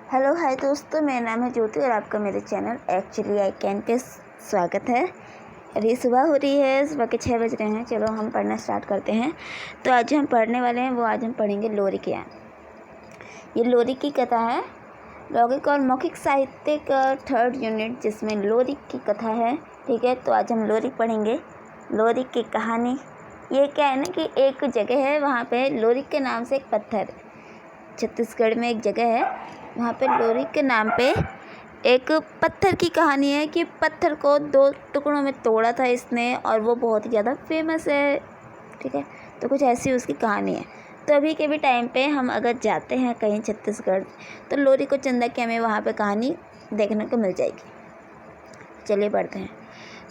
Hello hi दोस्तों, मेरा नाम है ज्योति और आपका मेरे channel actually I can pay स्वागत है। अभी सुबह हो रही है, सुबह के 6 बज रहे हैं। चलो हम पढ़ना स्टार्ट करते हैं। तो आज जो हम पढ़ने वाले हैं वो आज हम पढ़ेंगे लोरी की यान। ये लोरी की कथा है, लौकिक और मौखिक साहित्य का 3rd यूनिट जिसमें लोरी की कथा है। ठीक है, तो आज हम लोरी पढ़ेंगे। लोरी की कहानी ये क्या है ना कि एक जगह है, वहाँ पे लोरी के नाम से एक पत्थर, छत्तीसगढ़ में एक जगह है, वहाँ पे लोरी के नाम पे एक पत्थर की कहानी है कि पत्थर को 2 टुकड़ों में तोड़ा था इसने और वो बहुत ही ज़्यादा फेमस है। ठीक है, तो कुछ ऐसी उसकी कहानी है। तो अभी के भी टाइम पे हम अगर जाते हैं कहीं छत्तीसगढ़ तो लोरी को चंदा की हमें वहाँ पे कहानी देखने को मिल जाएगी। चलिए बढ़ते हैं।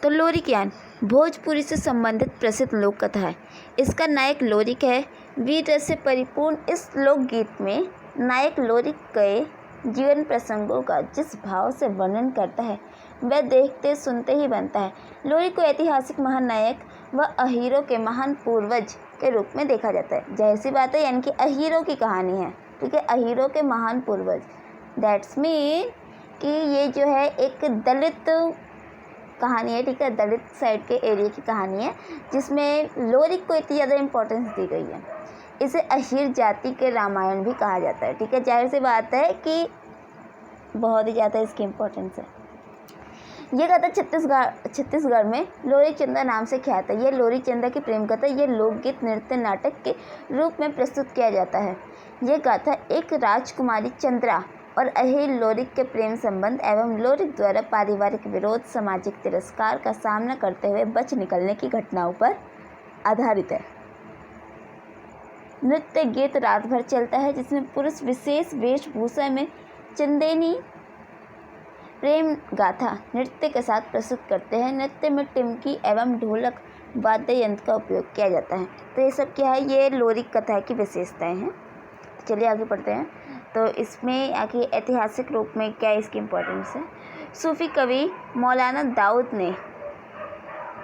तो लोरी की यान भोजपुरी से संबंधित प्रसिद्ध लोक कथा है। इसका नायक लोरिक है। वीर रस से परिपूर्ण इस लोकगीत में नायक लोरिक के जीवन प्रसंगों का जिस भाव से वर्णन करता है वह देखते सुनते ही बनता है। लोरिक को ऐतिहासिक महानायक व अहीरो के महान पूर्वज के रूप में देखा जाता है। जाहिर सी बात है, यानी कि अहीरो की कहानी है। ठीक है, अहीरो के महान पूर्वज, दैट्स मीन कि ये जो है एक दलित कहानी है। ठीक है, दलित साइड के एरिया की कहानी है जिसमें लोरिक को इतनी ज़्यादा इम्पोर्टेंस दी गई है। इसे अहीर जाति के रामायण भी कहा जाता है। ठीक है, जाहिर सी बात है कि बहुत ही ज़्यादा इसकी इम्पोर्टेंस है। ये कथा छत्तीसगढ़ में लोरी चंदा नाम से ख्यात है। यह लोरी चंदा की प्रेम कथा ये लोकगीत नृत्य नाटक के रूप में प्रस्तुत किया जाता है। यह गाथा एक राजकुमारी चंद्रा और अहीर लोरिक के प्रेम संबंध एवं लोरिक द्वारा पारिवारिक विरोध, सामाजिक तिरस्कार का सामना करते हुए बच निकलने की घटनाओं पर आधारित है। नृत्य गीत रात भर चलता है जिसमें पुरुष विशेष वेशभूषा में चंदेनी प्रेम गाथा नृत्य के साथ प्रस्तुत करते हैं। नृत्य में टिमकी एवं ढोलक वाद्य यंत्र का उपयोग किया जाता है। तो ये सब क्या है, ये लोरिक कथा की विशेषताएं हैं। चलिए आगे पढ़ते हैं। तो इसमें आगे ऐतिहासिक रूप में क्या इसकी इम्पोर्टेंस है। सूफी कवि मौलाना दाऊद ने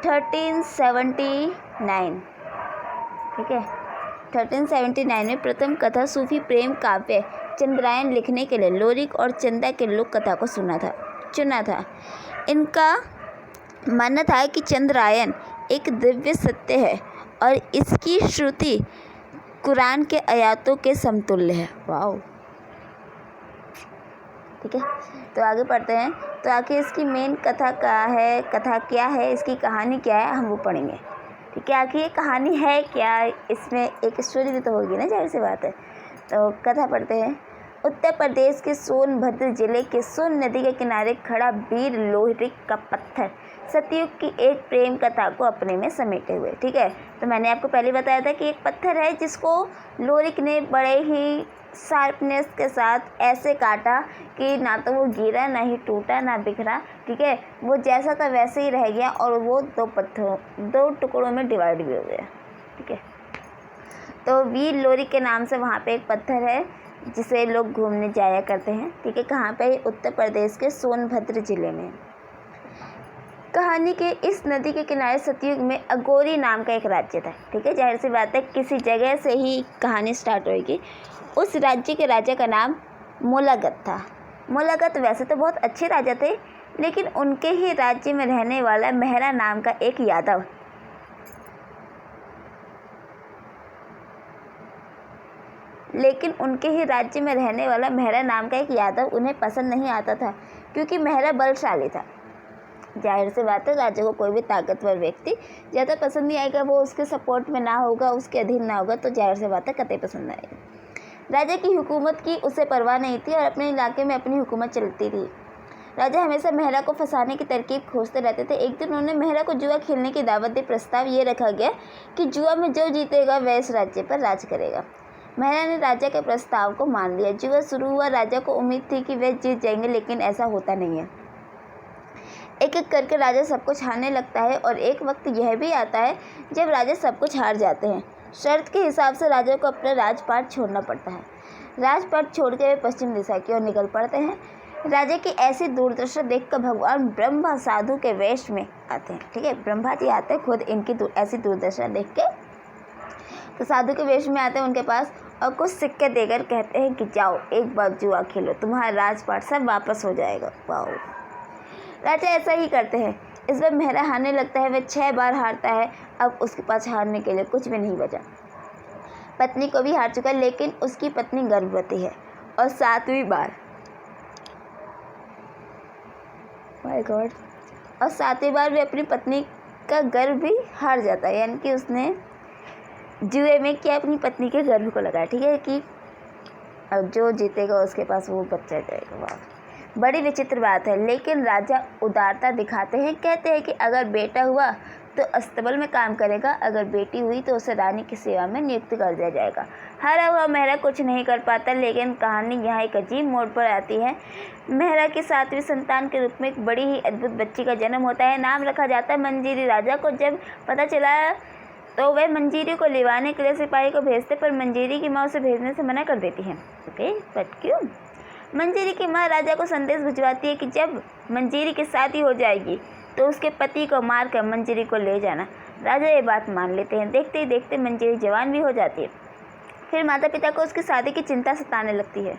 1379 ठीक है 1379 में प्रथम कथा सूफी प्रेम काव्य चंद्रायन लिखने के लिए लोरिक और चंदा के लोक कथा को चुना था। इनका मानना था कि चंद्रायन एक दिव्य सत्य है और इसकी श्रुति कुरान के आयातों के समतुल्य है। वाओ, ठीक है, तो आगे पढ़ते हैं। तो आखिर इसकी मेन कथा क्या है, इसकी कहानी क्या है, हम वो पढ़ेंगे। ठीक है, आखिर ये कहानी है क्या, इसमें एक स्टोरी भी तो होगी ना, जाहिर सी बात है। तो कथा पढ़ते हैं। उत्तर प्रदेश के सोनभद्र जिले के सोन नदी के किनारे खड़ा वीर लोरिक का पत्थर सतयुग की एक प्रेम कथा को अपने में समेटे हुए। ठीक है, तो मैंने आपको पहले बताया था कि एक पत्थर है जिसको लोरिक ने बड़े ही शार्पनेस के साथ ऐसे काटा कि ना तो वो गिरा, ना ही टूटा, ना बिखरा। ठीक है, वो जैसा था वैसे ही रह गया और वो 2 टुकड़ों में डिवाइड भी हो गया। ठीक है, तो वीर लोरिक के नाम से वहाँ पे एक पत्थर है जिसे लोग घूमने जाया करते हैं। ठीक है, कहाँ पे, उत्तर प्रदेश के सोनभद्र जिले में। कहानी के इस नदी के किनारे सतयुग में अगोरी नाम का एक राज्य था। ठीक है, जाहिर सी बात है किसी जगह से ही कहानी स्टार्ट होगी। उस राज्य के राजा का नाम मोलागत था। मोलागत वैसे तो बहुत अच्छे राजा थे, लेकिन उनके ही राज्य में रहने वाला मेहरा नाम का एक यादव उन्हें पसंद नहीं आता था क्योंकि मेहरा बलशाली था। जाहिर सी बात है राजा को कोई भी ताकतवर व्यक्ति ज़्यादा पसंद नहीं आएगा, वो उसके सपोर्ट में ना होगा, उसके अधीन ना होगा, तो जाहिर सी बात है कतई पसंद आएगा। राजा की हुकूमत की उसे परवाह नहीं थी और अपने इलाके में अपनी हुकूमत चलती थी। राजा हमेशा मेहरा को फंसाने की तरकीब खोजते रहते थे। एक दिन उन्होंने मेहरा को जुआ खेलने की दावत दी। प्रस्ताव ये रखा गया कि जुआ में जो जीतेगा वह इस राज्य पर राज करेगा। मेहरा ने राजा के प्रस्ताव को मान लिया। जुआ शुरू हुआ। राजा को उम्मीद थी कि वे जीत जाएंगे, लेकिन ऐसा होता नहीं है। एक एक करके राजा सब कुछ हारने लगता है और एक वक्त यह भी आता है जब राजा सब कुछ हार जाते हैं। शर्त के हिसाब से राजा को अपना राजपाट छोड़ना पड़ता है। राजपाट छोड़ के वे पश्चिम दिशा की ओर निकल पड़ते हैं। राजा की ऐसी दुर्दशा देखकर भगवान ब्रह्मा साधु के वेश में आते हैं। ठीक है, ब्रह्मा जी आते हैं खुद इनकी ऐसी दुर्दशा देख के, तो साधु के वेश में आते हैं उनके पास और कुछ सिक्के देकर कहते हैं कि जाओ एक बार जुआ खेलो, तुम्हारा राजपाट सब वापस हो जाएगा। वाओ, राजा ऐसा ही करते हैं। इस बार मेहरा हारने लगता है, वह 6 बार हारता है। अब उसके पास हारने के लिए कुछ भी नहीं बचा। पत्नी को भी हार चुका, लेकिन उसकी पत्नी गर्भवती है और 7वीं बार, माय गॉड, और 7वीं बार भी अपनी पत्नी का गर्भ भी हार जाता है। यानी कि उसने जुए में क्या अपनी पत्नी के गर्भ को लगाया। ठीक है कि अब जो जीतेगा उसके पास वो बच्चा जाएगा। वाह, बड़ी विचित्र बात है। लेकिन राजा उदारता दिखाते हैं, कहते हैं कि अगर बेटा हुआ तो अस्तबल में काम करेगा, अगर बेटी हुई तो उसे रानी की सेवा में नियुक्त कर दिया जाएगा। हारा हुआ मेहरा कुछ नहीं कर पाता, लेकिन कहानी यहाँ एक अजीब मोड़ पर आती है। मेहरा की 7वीं संतान के रूप में एक बड़ी ही अद्भुत बच्ची का जन्म होता है। नाम रखा जाता है मंजीरी। राजा को जब पता चला तो वह मंजीरी को लिवाने के लिए सिपाही को भेजते, पर मंजीरी की माँ उसे भेजने से मना कर देती है। ओके, बट क्यों? मंजीरी की माँ राजा को संदेश भिजवाती है कि जब मंजीरी की शादी हो जाएगी तो उसके पति को मारकर मंजीरी को ले जाना। राजा ये बात मान लेते हैं। देखते ही देखते मंजीरी जवान भी हो जाती है। फिर माता पिता को उसकी शादी की चिंता सताने लगती है।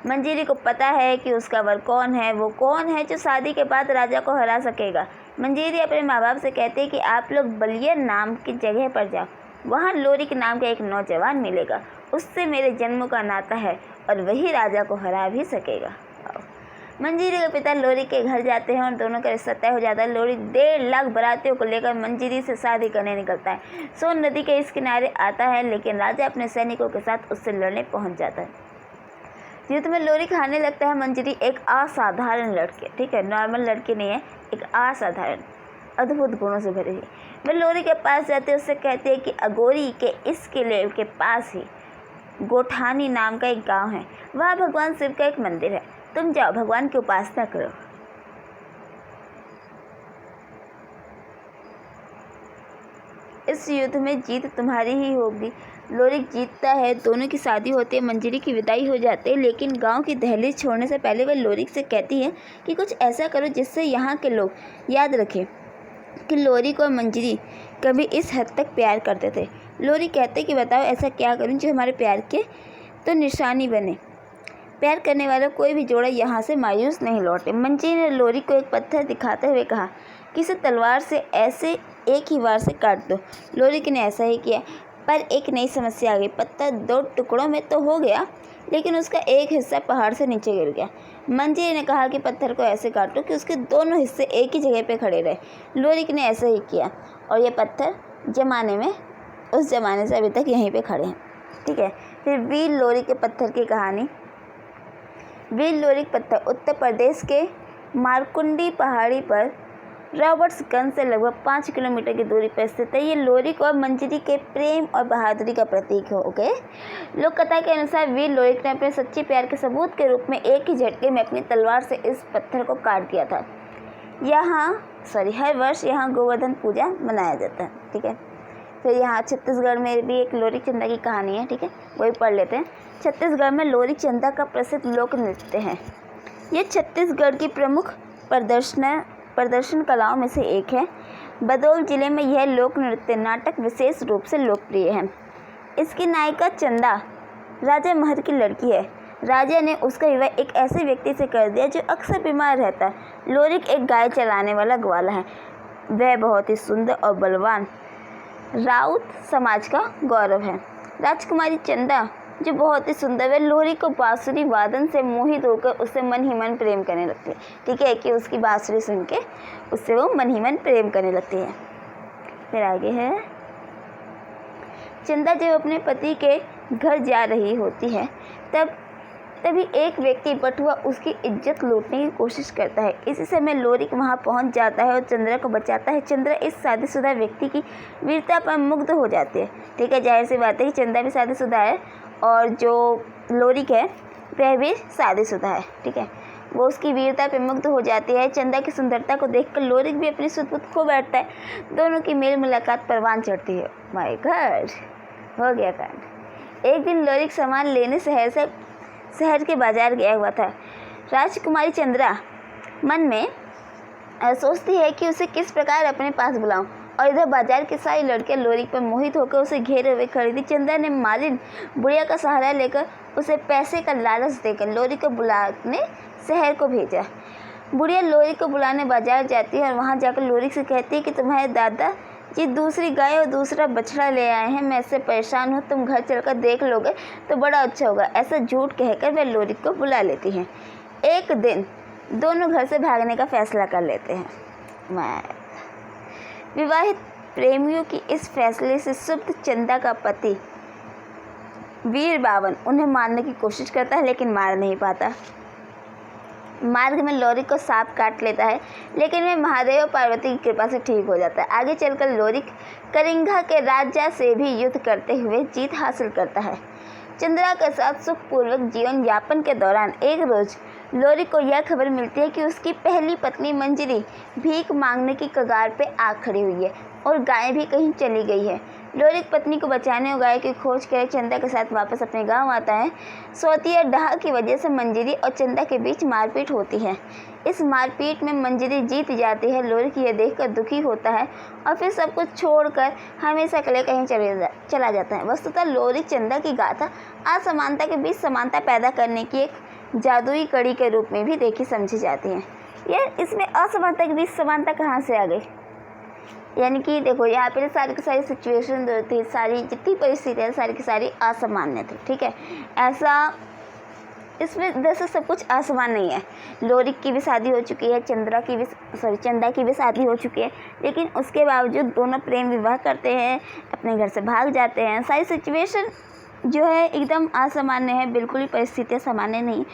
मंजीरी को पता है कि उसका वर कौन है, वो कौन है जो शादी के बाद राजा को हरा सकेगा। मंजीरी अपने माँ बाप से कहते हैं कि आप लोग बलिया नाम की जगह पर जाओ, वहाँ लोरिक नाम का एक नौजवान मिलेगा, उससे मेरे जन्म का नाता है और वही राजा को हरा भी सकेगा। मंजीरी के पिता लोरिक के घर जाते हैं और दोनों का रिश्ता तय हो जाता है। लोरिक 1.5 लाख बारातियों को लेकर मंजीरी से शादी करने निकलता है। सोन नदी के इस किनारे आता है, लेकिन राजा अपने सैनिकों के साथ उससे लड़ने पहुंच जाता है। युद्ध में लोरिक हारने लगता है। मंजीरी एक असाधारण लड़की, ठीक है, नॉर्मल लड़की नहीं है, एक असाधारण अद्भुत गुणों से भरी है। वह लोरी के पास जाते उससे कहते हैं कि अगोरी के इस किले के पास ही गोठानी नाम का एक गांव है, वहाँ भगवान शिव का एक मंदिर है, तुम जाओ भगवान की उपासना करो। इस युद्ध में जीत तुम्हारी ही होगी। लोरिक जीतता है, दोनों की शादी होती है, मंजीरी की विदाई हो जाती है। लेकिन गांव की दहलीज छोड़ने से पहले वह लोरिक से कहती है कि कुछ ऐसा करो जिससे यहाँ के लोग याद रखें कि लोरिक और मंजीरी कभी इस हद तक प्यार करते थे। लोरिक कहते कि बताओ ऐसा क्या करूं जो हमारे प्यार के तो निशानी बने। प्यार करने वाला कोई भी जोड़ा यहाँ से मायूस नहीं लौटे। मंजीरी ने लोरिक को एक पत्थर दिखाते हुए कहा कि इसे तलवार से ऐसे एक ही बार से काट दो। लोरिक ने ऐसा ही किया, पर एक नई समस्या आ गई। पत्थर 2 टुकड़ों में तो हो गया, लेकिन उसका एक हिस्सा पहाड़ से नीचे गिर गया। मंजीरी ने कहा कि पत्थर को ऐसे काटो कि उसके दोनों हिस्से एक ही जगह पे खड़े रहे। लोरिक ने ऐसा ही किया और ये पत्थर उस ज़माने से अभी तक यहीं पे खड़े हैं। ठीक है, फिर वीर लोरिक के पत्थर की कहानी। वीर लोरिक पत्थर उत्तर प्रदेश के मारकुंडी पहाड़ी पर रॉबर्ट्सगंज से लगभग 5 किलोमीटर की दूरी पर स्थित है। ये लोरिक और मंजीरी के प्रेम और बहादुरी का प्रतीक है। ओके, लोक कथा के अनुसार वीर लोरिक ने अपने सच्चे प्यार के सबूत के रूप में एक ही झटके में अपनी तलवार से इस पत्थर को काट दिया था। हर वर्ष यहाँ गोवर्धन पूजा मनाया जाता है। ठीक है, फिर यहाँ छत्तीसगढ़ में भी एक लोरिक चंदा की कहानी है। ठीक है, वही पढ़ लेते हैं। छत्तीसगढ़ में लोरिक चंदा का प्रसिद्ध लोक नृत्य है। ये छत्तीसगढ़ की प्रमुख प्रदर्शन कलाओं में से एक है। भदोही जिले में यह लोक नृत्य नाटक विशेष रूप से लोकप्रिय है। इसकी नायिका चंदा राजा महर की लड़की है। राजा ने उसका विवाह एक ऐसे व्यक्ति से कर दिया जो अक्सर बीमार रहता है। लोरिक एक गाय चलाने वाला ग्वाला है। वह बहुत ही सुंदर और बलवान राउत समाज का गौरव है। राजकुमारी चंदा जो बहुत ही सुंदर है, लोरिक को बांसुरी वादन से मोहित होकर उससे मन ही मन प्रेम करने लगती है। ठीक है, कि उसकी बांसुरी सुन के उससे वो मन ही मन प्रेम करने लगती है। फिर आगे है, चंदा जब अपने पति के घर जा रही होती है तभी एक व्यक्ति बटुआ उसकी इज्जत लूटने की कोशिश करता है। इसी समय लोरिक वहां पहुंच जाता है और चंद्रा को बचाता है। चंद्रा इस शादीशुदा व्यक्ति की वीरता पर मुग्ध हो जाती है। ठीक है, जाहिर सी बात है कि चंद्रा भी शादीशुदा है और जो लोरिक है वह भी शादीशुदा है। ठीक है, वो उसकी वीरता पर मुग्ध हो जाती है। चंदा की सुंदरता को देखकर लोरिक भी अपनी सुध खो बैठता है। दोनों की मेल मुलाकात परवान चढ़ती है। माय गॉड, हो गया कांड। एक दिन लोरिक सामान लेने शहर के बाजार गया हुआ था। राजकुमारी चंद्रा मन में सोचती है कि उसे किस प्रकार अपने पास बुलाऊं। और इधर बाजार की सारी लड़कियां लोरिक पर मोहित होकर उसे घेरे हुए खड़ी थी। चंद्रा ने मालिन बुढ़िया का सहारा लेकर उसे पैसे का लालच देकर लोरिक को बुलाने शहर को भेजा। बुढ़िया लोरिक को बुलाने बाजार जाती है और वहां जाकर लोरिक से कहती है कि तुम्हारे दादा जी दूसरी गाय और दूसरा बछड़ा ले आए हैं, मैं इससे परेशान हूँ, तुम घर चलकर देख लोगे तो बड़ा अच्छा होगा। ऐसा झूठ कहकर वे लोरिक को बुला लेती हैं। एक दिन दोनों घर से भागने का फैसला कर लेते हैं। विवाहित प्रेमियों की इस फैसले से सुप्त चंदा का पति वीर बावन उन्हें मारने की कोशिश करता है लेकिन मार नहीं पाता। मार्ग में लोरिक को सांप काट लेता है लेकिन वह महादेव और पार्वती की कृपा से ठीक हो जाता है। आगे चलकर लोरिक कलिंगा के राजा से भी युद्ध करते हुए जीत हासिल करता है। चंद्रा के साथ सुखपूर्वक जीवन यापन के दौरान एक रोज लोरिक को यह खबर मिलती है कि उसकी पहली पत्नी मंजरी भीख मांगने की कगार पे आ खड़ी हुई है और गाय भी कहीं चली गई है। लोरिक पत्नी को बचाने और गाय की खोज कर चंदा के साथ वापस अपने गांव आता है। सोतिया डाह की वजह से मंजरी और चंदा के बीच मारपीट होती है। इस मारपीट में मंजरी जीत जाती है। लोरिक यह देखकर दुखी होता है और फिर सब कुछ छोड़कर हमेशा के लिए कहीं चला जाता है। वस्तुतः लोरिक चंदा की गाथा असमानता के बीच समानता पैदा करने की एक जादुई कड़ी के रूप में भी देखी समझी जाती है। यार इसमें असमानता के बीच समानता कहाँ से आ गई? यानी कि देखो यहाँ पे सारी की सारी सिचुएशन जो थी, सारी जितनी परिस्थितियाँ सारी की सारी असामान्य थी, ठीक है। ऐसा इसमें जैसे सब कुछ आसमान नहीं है। लोरिक की भी शादी हो चुकी है, चंदा की भी शादी हो चुकी है, लेकिन उसके बावजूद दोनों प्रेम विवाह करते हैं, अपने घर से भाग जाते हैं। सारी सिचुएशन जो है एकदम असामान्य है, बिल्कुल ही परिस्थितियाँ सामान्य नहीं।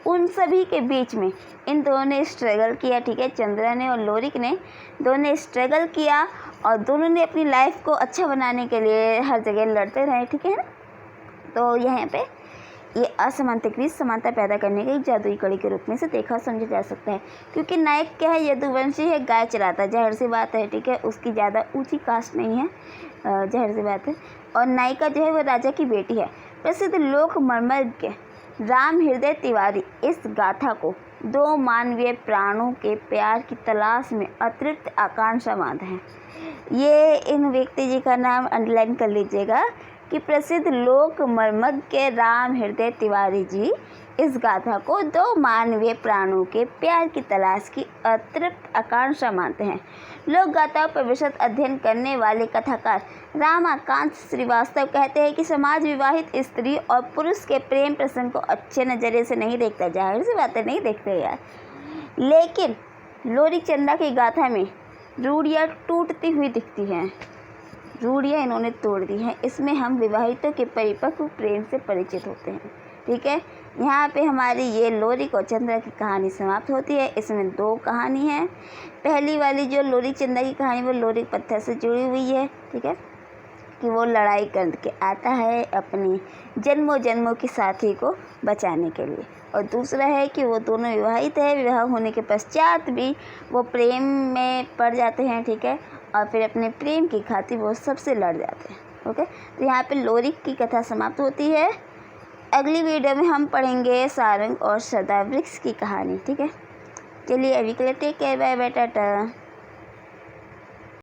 उन सभी के बीच में इन दोनों ने स्ट्रगल किया, ठीक है। चंद्रा ने और लोरिक ने दोनों ने स्ट्रगल किया और दोनों ने अपनी लाइफ को अच्छा बनाने के लिए हर जगह लड़ते रहे, ठीक है ना। तो यहाँ पे ये असमानता के बीच समानता पैदा करने की जादुई कड़ी के रूप में से देखा समझा जा सकता है। क्योंकि नायक क्या है, यदुवंशी है, गाय चराता है, जाहिर सी बात है, ठीक है। उसकी ज़्यादा ऊंची कास्ट नहीं है, जाहिर सी बात है। और नायिका जो है वो राजा की बेटी है। प्रसिद्ध लोक मर्मज्ञ राम हृदय तिवारी इस गाथा को दो मानवीय प्राणों के प्यार की तलाश में अतिरिक्त आकांक्षा मानते हैं। ये इन व्यक्ति जी का नाम अंडरलाइन कर लीजिएगा कि प्रसिद्ध लोक मर्मज्ञ राम हृदय तिवारी जी इस गाथा को दो मानवीय प्राणों के प्यार की तलाश की अतिरिक्त आकांक्षा मानते हैं। लोक गाथाओं पर विशद अध्ययन करने वाले कथाकार रामाकांत श्रीवास्तव कहते हैं कि समाज विवाहित स्त्री और पुरुष के प्रेम प्रसंग को अच्छे नज़रिए से नहीं देखता। जाहिर सी बातें नहीं देखते यार, लेकिन लोरिक चंदा की गाथा में रूढ़ियाँ टूटती हुई दिखती हैं, रूढ़ियाँ इन्होंने तोड़ दी हैं। इसमें हम विवाहितों के परिपक्व प्रेम से परिचित होते हैं, ठीक है। यहाँ पे हमारी ये लोरिक और चंद्रा की कहानी समाप्त होती है। इसमें दो कहानी है। पहली वाली जो लोरिक चंद्रा की कहानी वो लोरिक पत्थर से जुड़ी हुई है, ठीक है, कि वो लड़ाई करके आता है अपनी जन्मों जन्मों की साथी को बचाने के लिए। और दूसरा है कि वो दोनों विवाहित है, विवाह होने के पश्चात भी वो प्रेम में पड़ जाते हैं, ठीक है। और फिर अपने प्रेम की खातिर वो सबसे लड़ जाते हैं, ओके। तो यहाँ पे लोरिक की कथा समाप्त होती है। अगली वीडियो में हम पढ़ेंगे सारंग और सदावृक्ष की कहानी, ठीक है। चलिए अभी के लिए take care, bye bye, Tata.